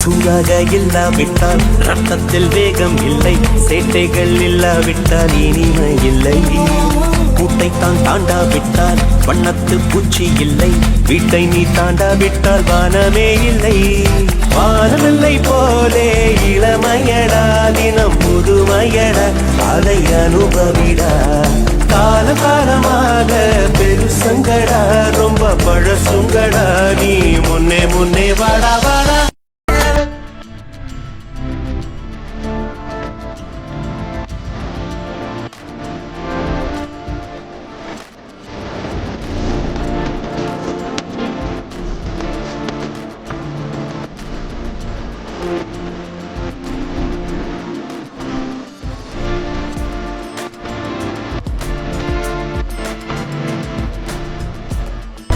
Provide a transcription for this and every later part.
சூடாக இல்லாவிட்டால் ரத்தத்தில் வேகம் இல்லை, சேட்டைகள் இல்லாவிட்டால் இனிமை இல்லை. கூட்டைத்தான் தாண்டாவிட்டால் வண்ணத்து பூச்சி இல்லை, வீட்டை நீ தாண்டாவிட்டால் வானமே இல்லை. வானமில்லை போலே இளமையடா, தினம் புதுமையடா, அதை அனுபவிடா. கால காலமாக பெருசங்கடா, ரொம்ப பழசுங்கடா, நீ முன்னே முன்னே வாடா வாடா.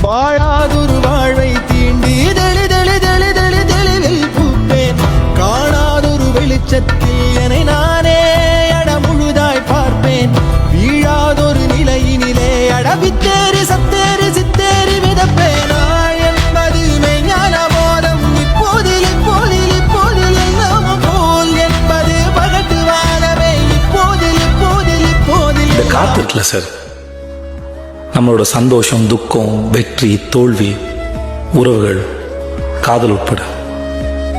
வாழாதொரு வாழ்வை தீண்டி தெளிவில் பூப்பேன். காணாதொரு வெளிச்சத்தில் என்னை நானே முழுதாய் பார்ப்பேன். வீழாதொரு நிலையினிலே வித்தேறி சத்தேறி சித்தேறி விதப்பேன். என்பது மெய்ஞான போதம் இப்போதில் இப்போதில் இப்போதில் எல்லாமோ போல் என்பது பகட்டு வாழவே இப்போதில் இப்போதில் இப்போதில். இந்த காத்து இருக்குல்ல சார், நம்மளோட சந்தோஷம், துக்கம், வெற்றி, தோல்வி, உறவுகள், காதல் உட்பட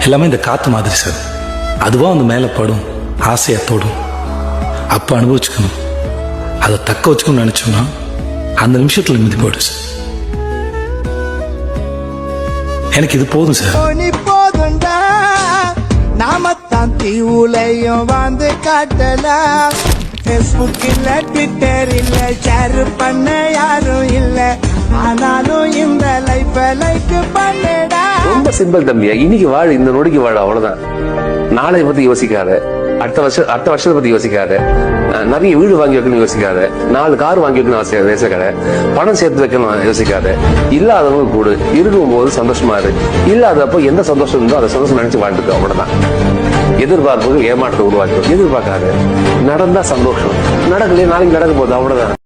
எல்லாமே இந்த காத்து மாதிரி சார். அதுவா வந்து மேலே படும், ஆசையா தோடும். அப்போ அனுபவிச்சுக்கணும், அதை தக்க வச்சுக்கணும்னு நினைச்சோம்னா அந்த நிமிஷத்துல நிம்மதி போயிடும் சார். எனக்கு இது போதும் சார். போதுண்டா நாமத்தான் தீவுலையும் வந்து காட்டலாம். ஃபேஸ்புக் இல்ல, ட்விட்டர் இல்ல, ஷேர் பண்ண யாரும் இல்ல, ஆனாலும் இந்த லைஃப் பண்ணடா. ரொம்ப சிம்பிள் தம்பியா, இன்னைக்கு வாழ், இந்த நொடிக்கு வாழ், அவ்வளவுதான். நாளை பத்தி யோசிக்காத, அடுத்த வருஷத்தை பத்தி யோசிக்காத, நிறைய வீடு வாங்கி வைக்கணும் யோசிக்காத, 4 கார் வாங்கி வைக்கணும் யோசிக்காத, பணம் சேர்த்து வைக்கணும் யோசிக்காத. இல்லாதவங்க கூடு, இருக்கும் போது சந்தோஷமா இரு. இல்லாதப்போ எந்த சந்தோஷம் இருந்தோ அதை சந்தோஷம் நினைச்சு வாழ்ந்துட்டு, அவ்வளவுதான். எதிர்பார்ப்புகள் ஏமாற்றத்தை உருவாக்கும். எதிர்பார்க்காத, நடந்தா சந்தோஷம், நடக்கலையே நாளைக்கு நடக்க போகுது, அவ்வளவுதான்.